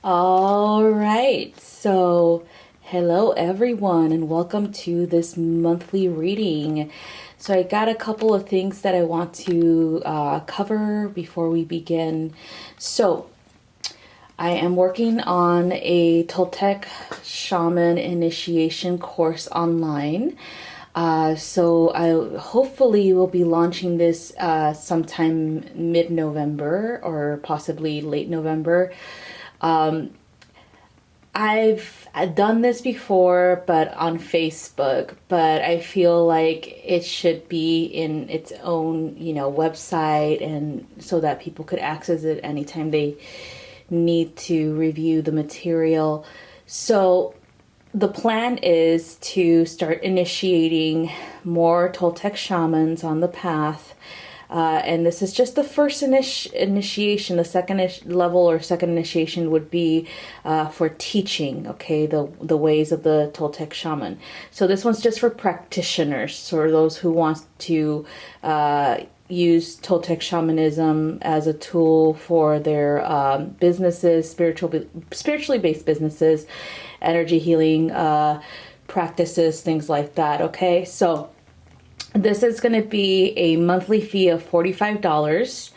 All right, so hello everyone, and welcome to this monthly reading. So I got a couple of things that I want to cover before we begin. So I am working on a Toltec Shaman initiation course online. So I hopefully will be launching this sometime mid-November or possibly late November. I've done this before, but on Facebook, but I feel like it should be in its own, website, and so that people could access it anytime they need to review the material. So the plan is to start initiating more Toltec shamans on the path. And this is just the first initiation. The second level or second initiation would be for teaching, okay, the ways of the Toltec shaman. So this one's just for practitioners, or those who want to use Toltec shamanism as a tool for their businesses, spiritually based businesses, energy healing practices, things like that, okay? So this is going to be a monthly fee of $45.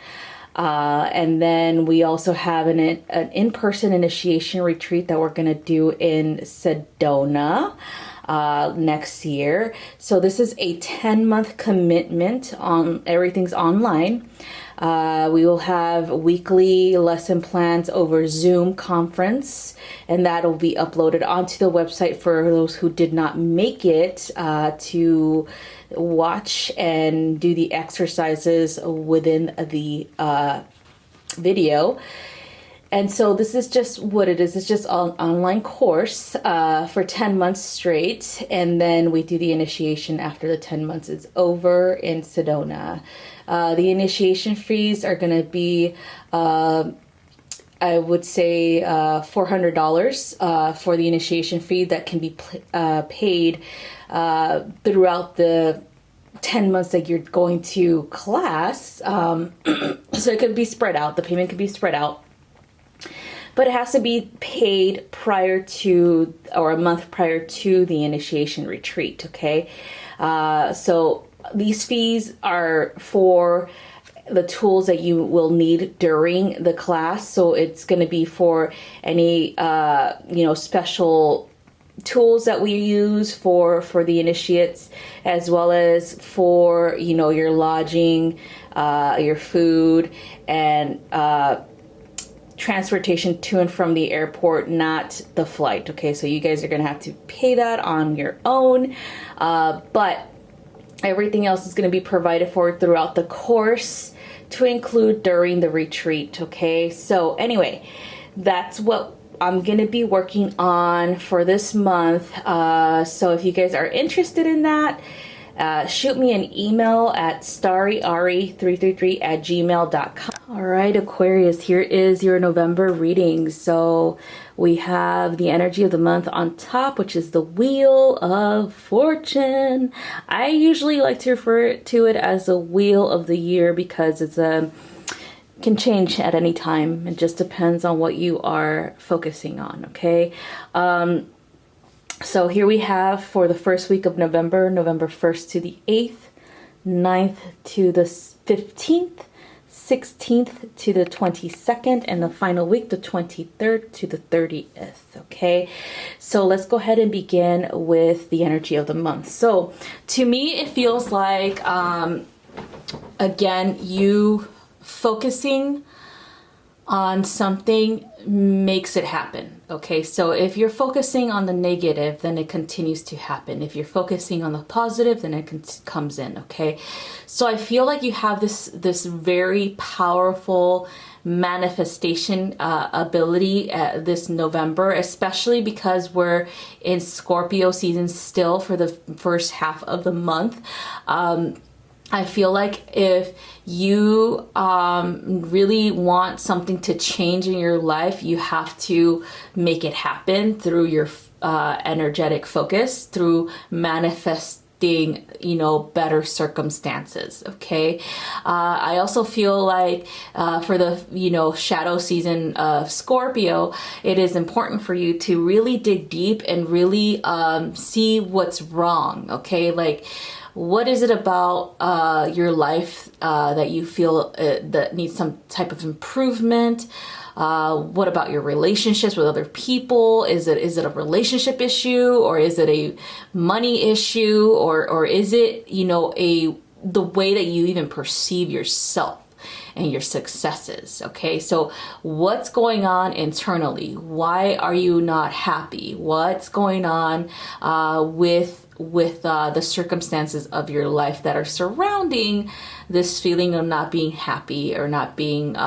And then we also have an in-person initiation retreat that we're going to do in Sedona next year. So this is a 10-month commitment. On everything's online. We will have weekly lesson plans over Zoom conference, and that'll be uploaded onto the website for those who did not make it to watch and do the exercises within the video. And so this is just what it is. It's just an online course for 10 months straight. And then we do the initiation after the 10 months is over in Sedona. The initiation fees are going to be, I would say, $400 for the initiation fee that can be paid throughout the 10 months that you're going to class. So it could be spread out. The payment could be spread out. But it has to be paid prior to, or a month prior to the initiation retreat, okay? So these fees are for the tools that you will need during the class. So it's going to be for any, special tools that we use for the initiates, as well as for, your lodging, your food, and transportation to and from the airport, not the flight. Okay, so you guys are going to have to pay that on your own, but everything else is going to be provided for throughout the course, to include during the retreat. Okay, so anyway, that's what I'm going to be working on for this month. So if you guys are interested in that, shoot me an email at starryari333@gmail.com. All right, Aquarius, here is your November reading. So we have the energy of the month on top, which is the Wheel of Fortune. I usually like to refer to it as the Wheel of the Year because it's can change at any time. It just depends on what you are focusing on, okay? So here we have for the first week of November, November 1st to the 8th, 9th to the 15th, 16th to the 22nd, and the final week, the 23rd to the 30th, okay? So let's go ahead and begin with the energy of the month. So to me, it feels like, again, you focusing on something makes it happen. Okay, so if you're focusing on the negative, then it continues to happen. If you're focusing on the positive, then it comes in. Okay, so I feel like you have this very powerful manifestation ability this November, especially because we're in Scorpio season still for the first half of the month. I feel like if you really want something to change in your life, you have to make it happen through your energetic focus, through you know, better circumstances. Okay. I also feel like for the, you know, shadow season of Scorpio, it is important for you to really dig deep and really see what's wrong. Okay. Like, what is it about your life that you feel that needs some type of improvement? What about your relationships with other people? Is it a relationship issue, or is it a money issue, or is it, you know, the way that you even perceive yourself and your successes? Okay, so what's going on internally? Why are you not happy? What's going on with the circumstances of your life that are surrounding this feeling of not being happy or not being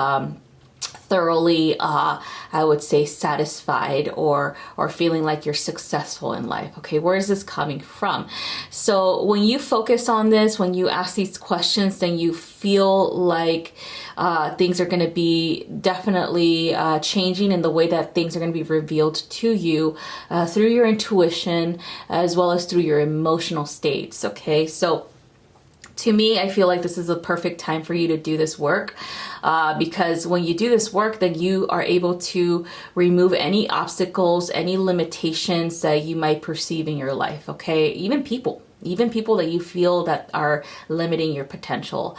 thoroughly, I would say, satisfied or feeling like you're successful in life? Okay, where is this coming from? So when you focus on this, when you ask these questions, then you feel like things are going to be definitely changing in the way that things are going to be revealed to you through your intuition as well as through your emotional states. Okay, so to me, I feel like this is a perfect time for you to do this work because when you do this work, then you are able to remove any obstacles, any limitations that you might perceive in your life. Okay, even people that you feel that are limiting your potential,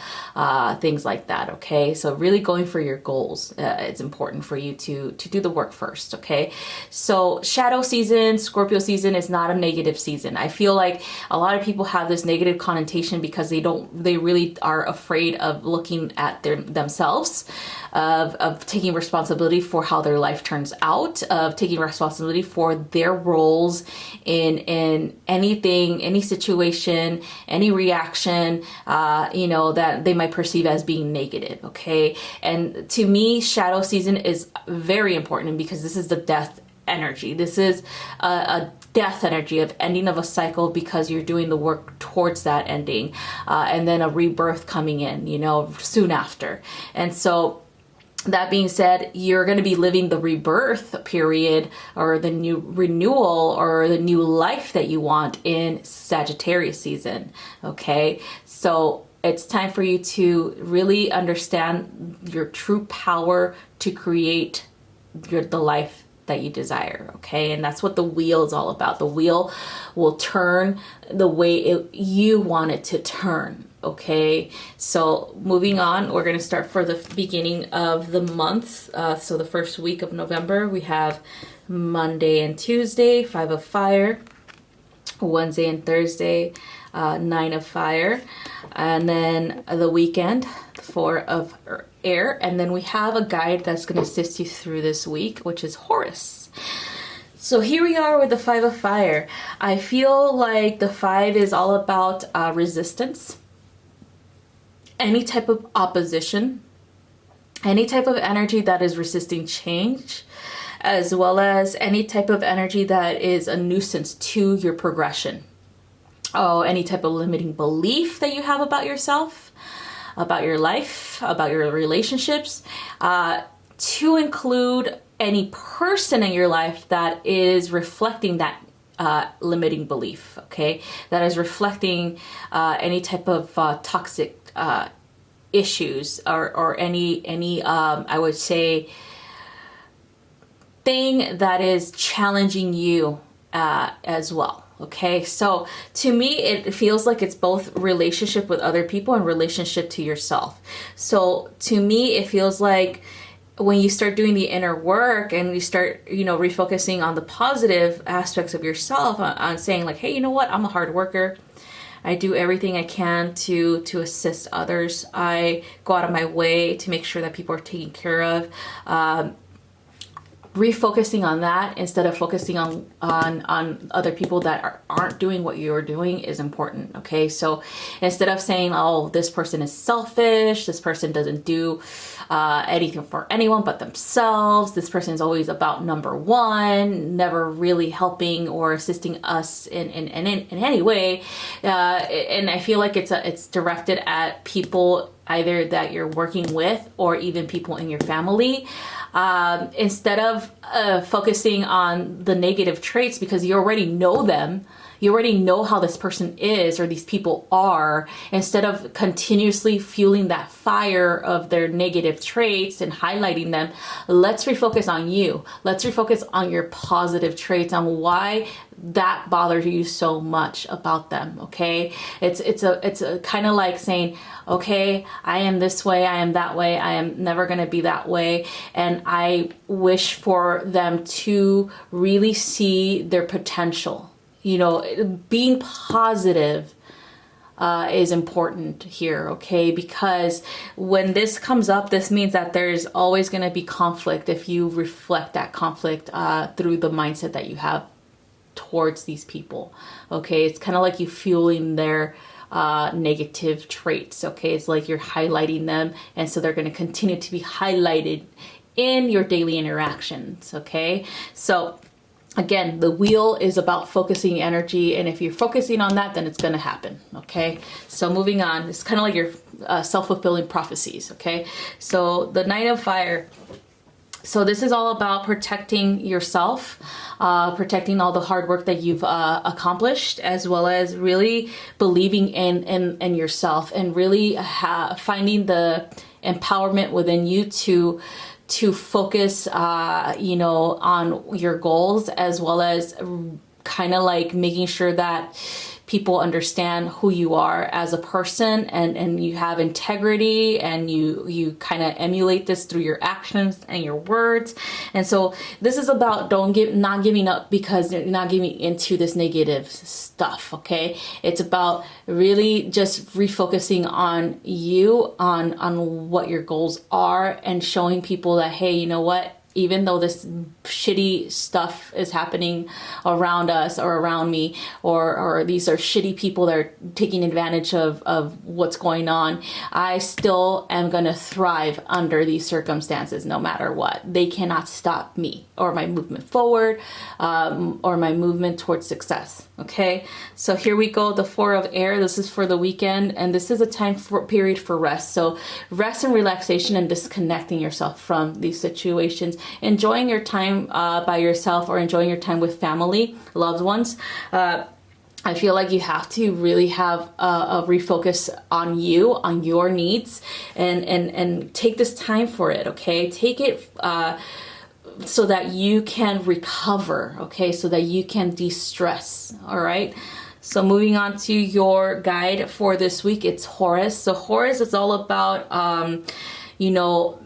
things like that. Okay, so really going for your goals, it's important for you to do the work first. Okay, so shadow season, Scorpio season is not a negative season. I feel like a lot of people have this negative connotation because they really are afraid of looking at themselves, of taking responsibility for how their life turns out, of taking responsibility for their roles in anything, any situation, any reaction, you know, that they might perceive as being negative. Okay. And to me, shadow season is very important because this is the death energy. This is a death energy of ending of a cycle because you're doing the work towards that ending, and then a rebirth coming in, you know, soon after. And so that being said, you're going to be living the rebirth period or the new renewal or the new life that you want in Sagittarius season. Okay, so it's time for you to really understand your true power to create the life that you desire. Okay, and that's what the wheel is all about. The wheel will turn the way you want it to turn. Okay, so moving on, we're going to start for the beginning of the month. So the first week of November, we have Monday and Tuesday, 5 of fire, Wednesday and Thursday, 9 of fire, and then the weekend, 4 of air. And then we have a guide that's going to assist you through this week, which is Horus. So here we are with the 5 of fire. I feel like the 5 is all about resistance, any type of opposition, any type of energy that is resisting change, as well as any type of energy that is a nuisance to your progression. Oh, any type of limiting belief that you have about yourself, about your life, about your relationships, to include any person in your life that is reflecting that limiting belief, okay? That is reflecting any type of toxic issues or any I would say thing that is challenging you as well. Okay, so to me, it feels like it's both relationship with other people and relationship to yourself. So to me, it feels like when you start doing the inner work and you start, you know, refocusing on the positive aspects of yourself, on saying like, hey, you know what, I'm a hard worker. I do everything I can to assist others. I go out of my way to make sure that people are taken care of. Refocusing on that instead of focusing on other people that aren't doing what you're doing is important. Okay, so instead of saying, oh, this person is selfish, this person doesn't do anything for anyone but themselves, this person is always about number one, never really helping or assisting us in any way, and I feel like it's directed at people either that you're working with or even people in your family. Instead of focusing on the negative traits because you already know them, You already know how this person is or these people are. Instead of continuously fueling that fire of their negative traits and highlighting them, let's refocus on you. Let's refocus on your positive traits, on why that bothers you so much about them. Okay, it's a kind of like saying, okay, I am this way, I am that way, I am never going to be that way, and I wish for them to really see their potential. You know, being positive is important here, okay? Because when this comes up, this means that there's always going to be conflict if you reflect that conflict through the mindset that you have towards these people, okay? It's kind of like you fueling their negative traits, okay? It's like you're highlighting them, and so they're going to continue to be highlighted in your daily interactions, okay? So again, the wheel is about focusing energy, and if you're focusing on that, then it's going to happen, okay? So moving on, it's kind of like your self-fulfilling prophecies, okay? So the Knight of Fire. So this is all about protecting yourself, protecting all the hard work that you've accomplished, as well as really believing in yourself, and really finding the empowerment within you to focus, you know, on your goals, as well as kind of like making sure that people understand who you are as a person, and you have integrity, and you kind of emulate this through your actions and your words. And so this is about not giving up because you're not giving into this negative stuff, okay? It's about really just refocusing on you, on what your goals are, and showing people that, hey, you know what? Even though this shitty stuff is happening around us or around me, or these are shitty people that are taking advantage of what's going on, I still am going to thrive under these circumstances no matter what. They cannot stop me or my movement forward, or my movement towards success. Okay, so here we go. The Four of Air. This is for the weekend, and this is a period for rest. So rest and relaxation, and disconnecting yourself from these situations, enjoying your time by yourself, or enjoying your time with family, loved ones. I feel like you have to really have a refocus on you, on your needs, and take this time for it. Okay, take it so that you can recover, okay, so that you can de-stress. All right, so moving on to your guide for this week, it's Horus. So Horus is all about you know,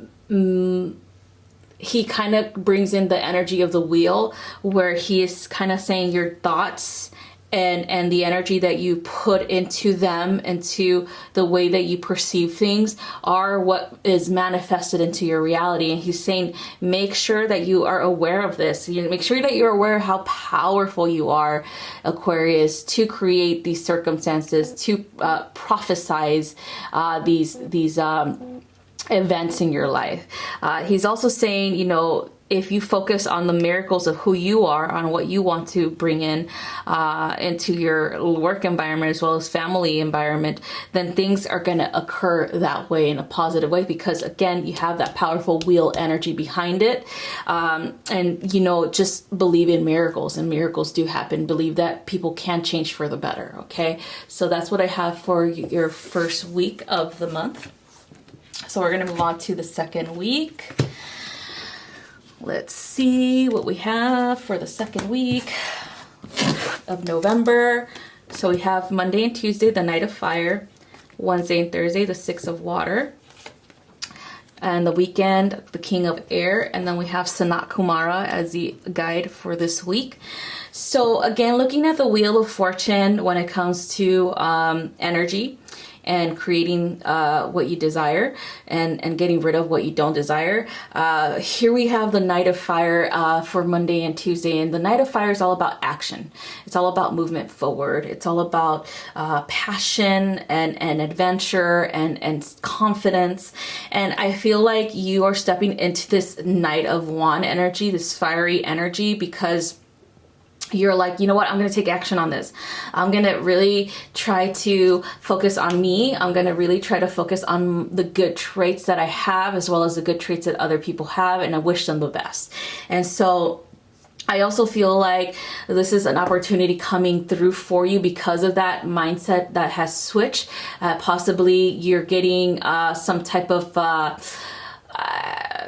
he kind of brings in the energy of the wheel, where he is kind of saying your thoughts and the energy that you put into them, into the way that you perceive things, are what is manifested into your reality. And he's saying, make sure that you are aware of this. Make sure that you're aware of how powerful you are, Aquarius, to create these circumstances, to prophesize these events in your life. He's also saying, you know, if you focus on the miracles of who you are, on what you want to bring in into your work environment as well as family environment, then things are going to occur that way, in a positive way, because again, you have that powerful wheel energy behind it. And you know, just believe in miracles, and miracles do happen. Believe that people can change for the better. Okay, so that's what I have for your first week of the month. So we're going to move on to the second week. Let's see what we have for the second week of November. So we have Monday and Tuesday, the Knight of Fire. Wednesday and Thursday, the Six of Water. And the weekend, the King of Air. And then we have Sanat Kumara as the guide for this week. So again, looking at the Wheel of Fortune when it comes to energy, and creating what you desire, and getting rid of what you don't desire. Here we have the Knight of Fire for Monday and Tuesday, and the Knight of Fire is all about action. It's all about movement forward. It's all about passion and adventure and confidence. And I feel like you are stepping into this Knight of Wand energy, this fiery energy, because you're like, you know what, I'm going to take action on this. I'm going to really try to focus on me. I'm going to really try to focus on the good traits that I have, as well as the good traits that other people have, and I wish them the best. And so I also feel like this is an opportunity coming through for you because of that mindset that has switched. Possibly you're getting some type of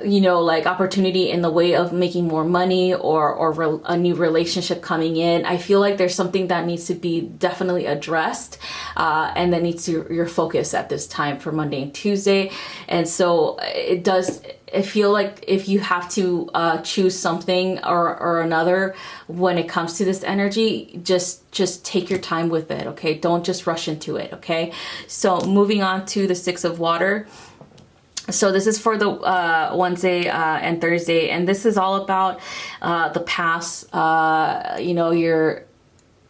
like opportunity in the way of making more money, or a new relationship coming in. I feel like there's something that needs to be definitely addressed, and that needs your focus at this time for Monday and Tuesday. And so I feel like if you have to choose something or another when it comes to this energy, just take your time with it, okay? Don't just rush into it, okay? So moving on to the Six of Water. So this is for the Wednesday and Thursday, and this is all about the past.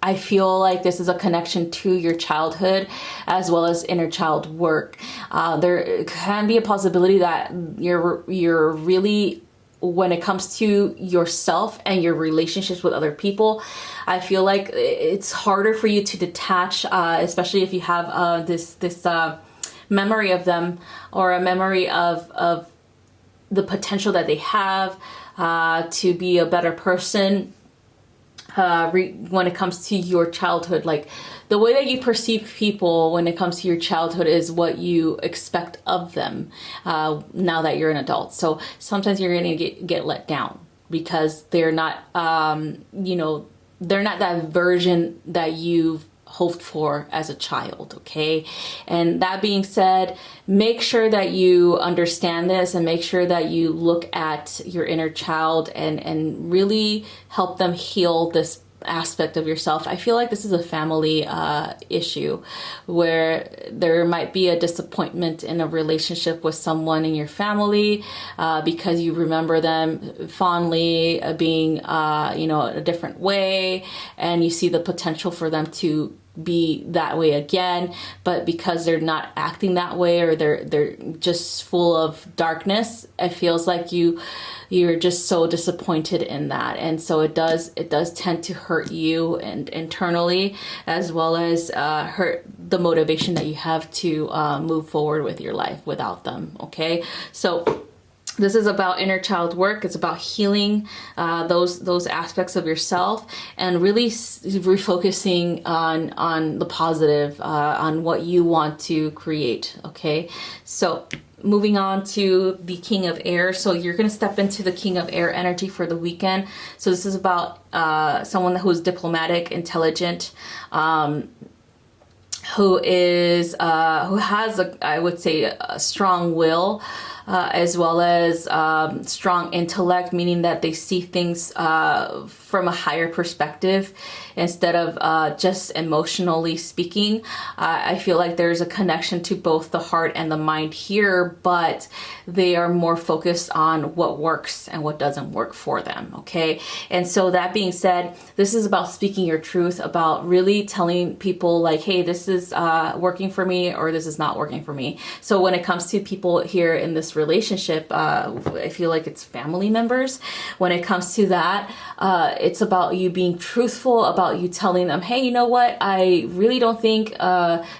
I feel like this is a connection to your childhood as well as inner child work. There can be a possibility that you're really, when it comes to yourself and your relationships with other people, I feel like it's harder for you to detach, especially if you have this memory of them, or a memory of the potential that they have to be a better person. When it comes to your childhood, like the way that you perceive people when it comes to your childhood is what you expect of them now that you're an adult. So sometimes you're going to get let down because they're not, they're not that version that you've hoped for as a child, okay? And that being said, make sure that you understand this, and make sure that you look at your inner child and really help them heal this aspect of yourself. I feel like this is a family issue where there might be a disappointment in a relationship with someone in your family because you remember them fondly being a different way, and you see the potential for them to be that way again, but because they're not acting that way, or they're just full of darkness, it feels like you're just so disappointed in that. And so it does tend to hurt you and internally, as well as hurt the motivation that you have to move forward with your life without them, okay? So this is about inner child work. It's about healing those aspects of yourself, and really refocusing on the positive, on what you want to create, okay? So moving on to the King of Air. So you're going to step into the King of Air energy for the weekend. So this is about someone who's diplomatic, intelligent, who has I would say a strong will, as well as strong intellect, meaning that they see things from a higher perspective instead of just emotionally speaking. I feel like there's a connection to both the heart and the mind here, but they are more focused on what works and what doesn't work for them, okay? And so that being said, this is about speaking your truth, about really telling people like, hey, this is working for me, or this is not working for me. So when it comes to people here in this relationship, I feel like it's family members. When it comes to that, it's about you being truthful, about you telling them, hey, you know what? I really don't think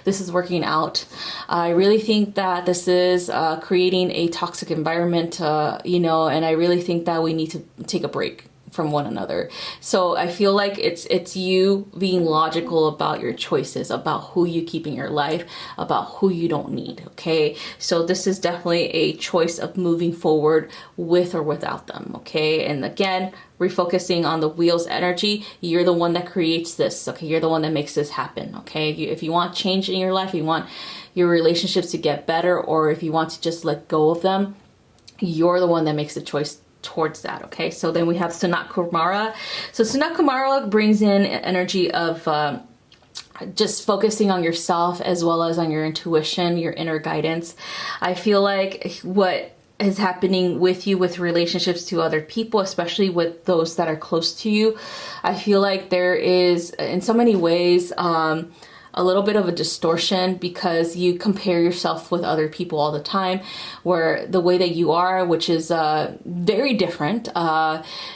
this is working out. I really think that this is creating a toxic environment, and I really think that we need to take a break from one another. So I feel like it's you being logical about your choices, about who you keep in your life, about who you don't need, okay? So this is definitely a choice of moving forward with or without them, okay? And again, refocusing on the wheels energy, you're the one that creates this, okay? You're the one that makes this happen, okay? If you want change in your life, you want your relationships to get better, or if you want to just let go of them, you're the one that makes the choice towards that, okay? So then we have Sunat Kumara. So Sunat Kumara brings in energy of just focusing on yourself, as well as on your intuition, your inner guidance. I feel like what is happening with you with relationships to other people, especially with those that are close to you, I feel like there is, in so many ways, a little bit of a distortion, because you compare yourself with other people all the time, where the way that you are, which is very different.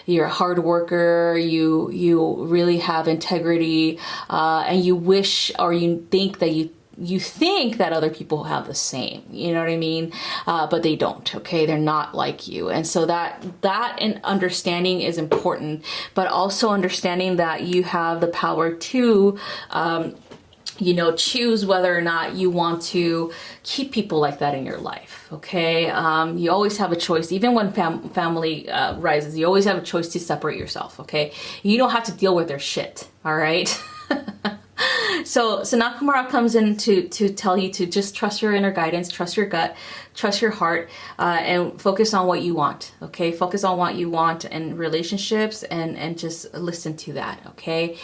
You're a hard worker, you really have integrity, and you wish, or you think that you think that other people have the same, you know what I mean? But they don't, okay? They're not like you. And so that and understanding is important, but also understanding that you have the power to, you know, choose whether or not you want to keep people like that in your life, okay? You always have a choice. Even when family rises, you always have a choice to separate yourself, okay? You don't have to deal with their shit, all right? So Nakamura comes in to tell you to just trust your inner guidance, trust your gut, trust your heart, and focus on what you want, okay? Focus on what you want in relationships and just listen to that, okay?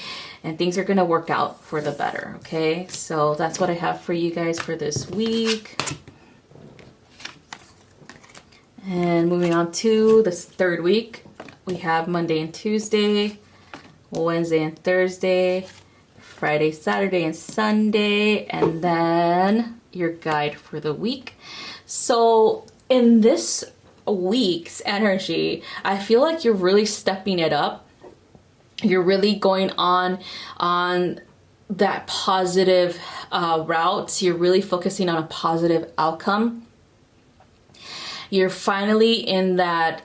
And things are going to work out for the better, okay? So that's what I have for you guys for this week. And moving on to this third week, we have Monday and Tuesday, Wednesday and Thursday, Friday, Saturday, and Sunday, and then your guide for the week. So in this week's energy, I feel like you're really stepping it up. You're really going on that positive route. You're really focusing on a positive outcome. You're finally in that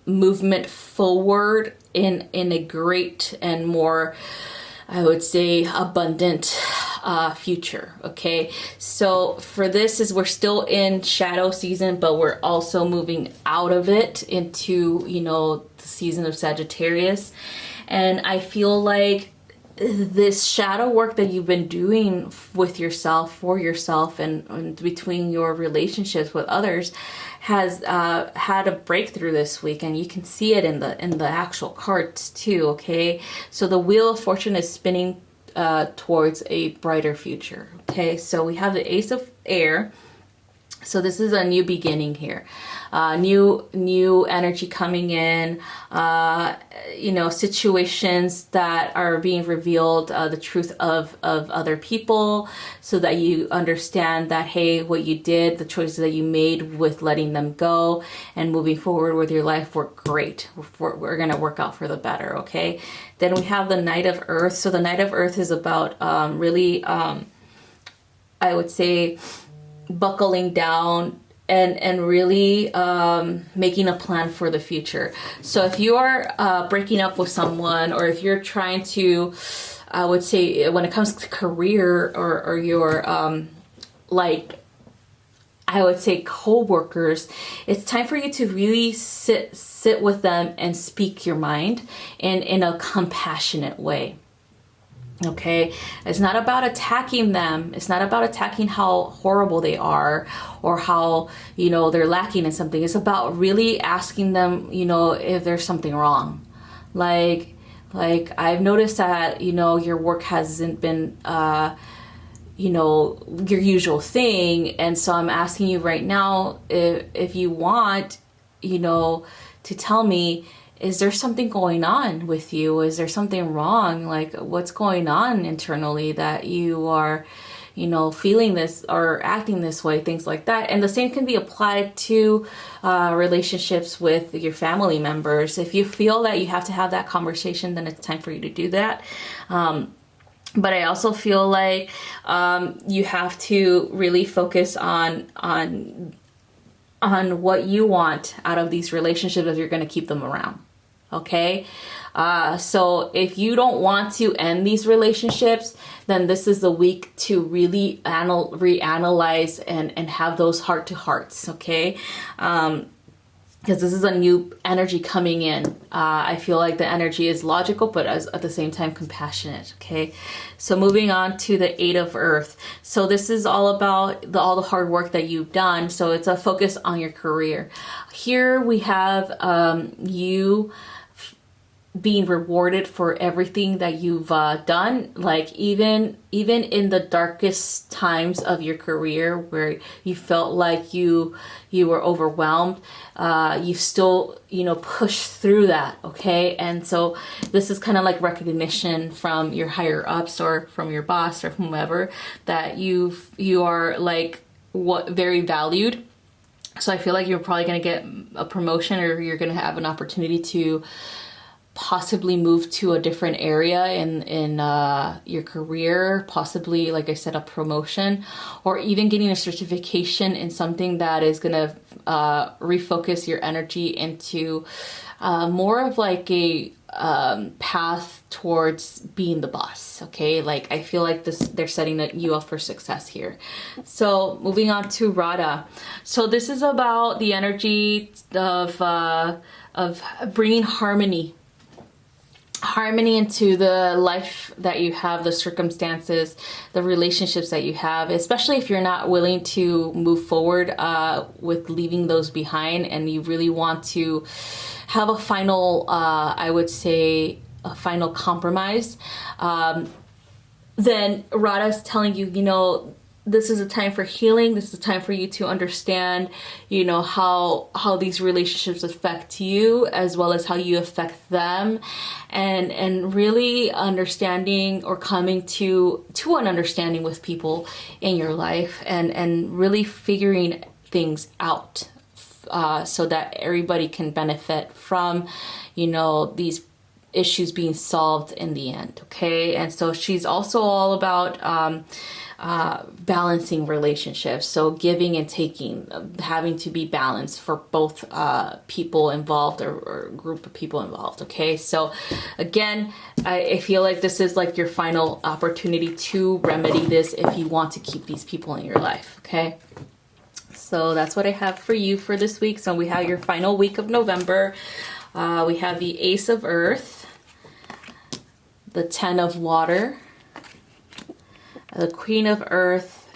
movement forward in a great and more, I would say, abundant future, okay? So for this is we're still in shadow season, but we're also moving out of it into, you know, the season of Sagittarius. And I feel like this shadow work that you've been doing with yourself, for yourself, and between your relationships with others has had a breakthrough this week, and you can see it in the actual cards too, okay? So the Wheel of Fortune is spinning towards a brighter future, okay? So we have the Ace of Air. So this is a new beginning here. New energy coming in, you know, situations that are being revealed, the truth of other people, so that you understand that, hey, what you did, the choices that you made with letting them go and moving forward with your life were great. We're going to work out for the better, okay? Then we have the Knight of Earth. So the Knight of Earth is about really, I would say, buckling down and really making a plan for the future. So if you are breaking up with someone, or if you're trying to, I would say, when it comes to career or your like, I would say, co-workers, it's time for you to really sit with them and speak your mind in a compassionate way. Okay, it's not about attacking them. It's not about attacking how horrible they are or how, you know, they're lacking in something. It's about really asking them, you know, if there's something wrong. Like I've noticed that, you know, your work hasn't been, you know, your usual thing. And so I'm asking you right now, if you want, you know, to tell me, is there something going on with you? Is there something wrong? Like, what's going on internally that you are, you know, feeling this or acting this way, things like that. And the same can be applied to relationships with your family members. If you feel that you have to have that conversation, then it's time for you to do that. But I also feel like you have to really focus on what you want out of these relationships if you're going to keep them around. Okay, so if you don't want to end these relationships, then this is the week to really reanalyze and have those heart-to-hearts, okay? Because this is a new energy coming in. I feel like the energy is logical, but at the same time compassionate, okay? So moving on to the Eight of Earth. So this is all about all the hard work that you've done. So it's a focus on your career. Here we have you being rewarded for everything that you've done, like even in the darkest times of your career where you felt like you were overwhelmed, you still, you know, pushed through that, okay? And so this is kind of like recognition from your higher ups or from your boss or whomever that you are like very valued. So I feel like you're probably going to get a promotion, or you're going to have an opportunity to possibly move to a different area in your career, possibly, like I said, a promotion, or even getting a certification in something that is going to refocus your energy into more of like a path towards being the boss. Okay, like I feel like they're setting you up for success here. So moving on to Radha. So this is about the energy of bringing harmony into the life that you have, the circumstances, the relationships that you have, especially if you're not willing to move forward with leaving those behind, and you really want to have a final, I would say, a final compromise. Then Radha's telling you, you know, this is a time for healing. This is a time for you to understand, you know, how these relationships affect you as well as how you affect them, and really understanding or coming to an understanding with people in your life, and really figuring things out so that everybody can benefit from, you know, these issues being solved in the end. Okay. And so she's also all about balancing relationships, so giving and taking, having to be balanced for both people involved, or group of people involved. Okay, so again, I feel like this is like your final opportunity to remedy this if you want to keep these people in your life. Okay, so that's what I have for you for this week. So we have your final week of November. We have the Ace of Earth, the Ten of Water, the Queen of Earth,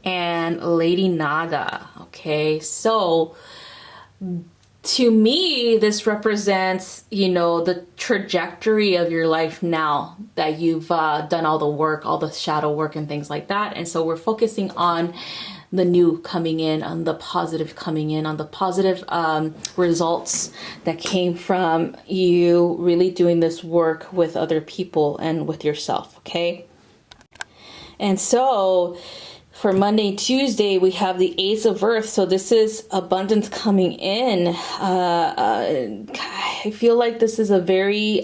and Lady Nada. Okay, so to me, this represents, you know, the trajectory of your life now that you've done all the work, all the shadow work and things like that. And so we're focusing on the new coming in, on the positive coming in, on the positive results that came from you really doing this work with other people and with yourself. Okay. And so for Monday and Tuesday, we have the Ace of Earth. So this is abundance coming in. I feel like this is a very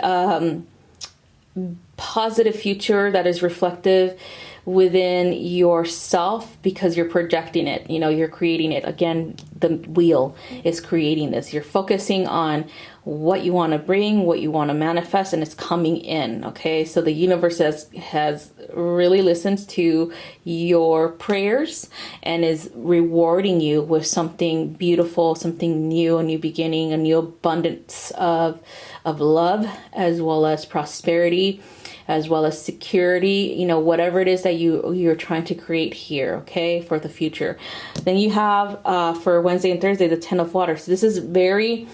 positive future that is reflective within yourself, because you're projecting it, you know, you're creating it. Again, the wheel is creating this. You're focusing on what you want to bring, what you want to manifest, and it's coming in. Okay, so the universe has really listened to your prayers and is rewarding you with something beautiful, something new, a new beginning, a new abundance of love, as well as prosperity, as well as security, you know, whatever it is that you're trying to create here, okay, for the future. Then you have for Wednesday and Thursday, the Ten of Water. So this is a very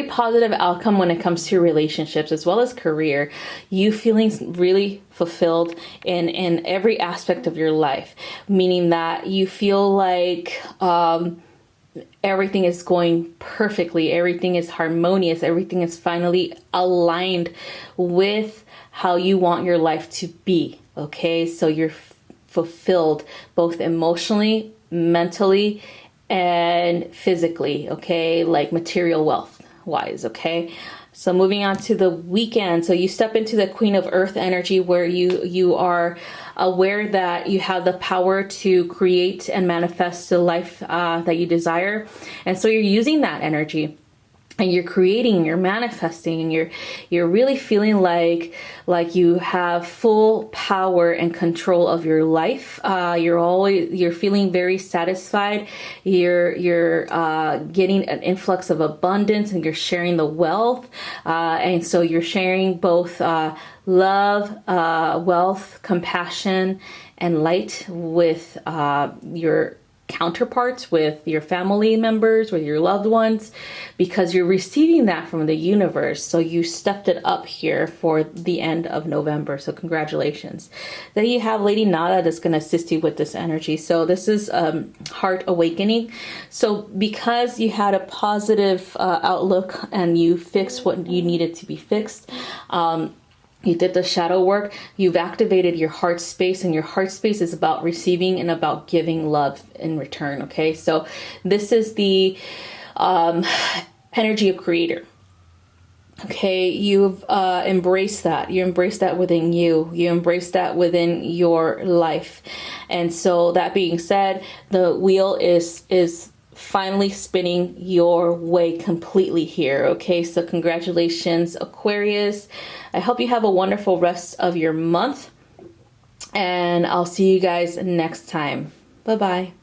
positive outcome when it comes to relationships as well as career. You feeling really fulfilled in every aspect of your life, meaning that you feel like everything is going perfectly, everything is harmonious, everything is finally aligned with how you want your life to be. Okay, so you're fulfilled both emotionally, mentally, and physically. Okay, like material wealth wise. Okay, so moving on to the weekend. So you step into the Queen of Earth energy, where you are aware that you have the power to create and manifest the life that you desire, and so you're using that energy. And you're creating, and you're manifesting, and you're really feeling like you have full power and control of your life. You're feeling very satisfied. You're getting an influx of abundance, and you're sharing the wealth. And so you're sharing both love, wealth, compassion, and light with your counterparts, with your family members, with your loved ones, because you're receiving that from the universe. So you stepped it up here for the end of November. So congratulations. Then you have Lady Nada that's going to assist you with this energy. So this is heart awakening. So because you had a positive outlook and you fixed what you needed to be fixed, you did the shadow work, you've activated your heart space, and your heart space is about receiving and about giving love in return. Okay, so this is the energy of creator. Okay, you've embraced that. You embrace that within you. You embrace that within your life. And so that being said, the wheel is finally spinning your way completely here. Okay, so congratulations, Aquarius. I hope you have a wonderful rest of your month. And I'll see you guys next time. Bye-bye.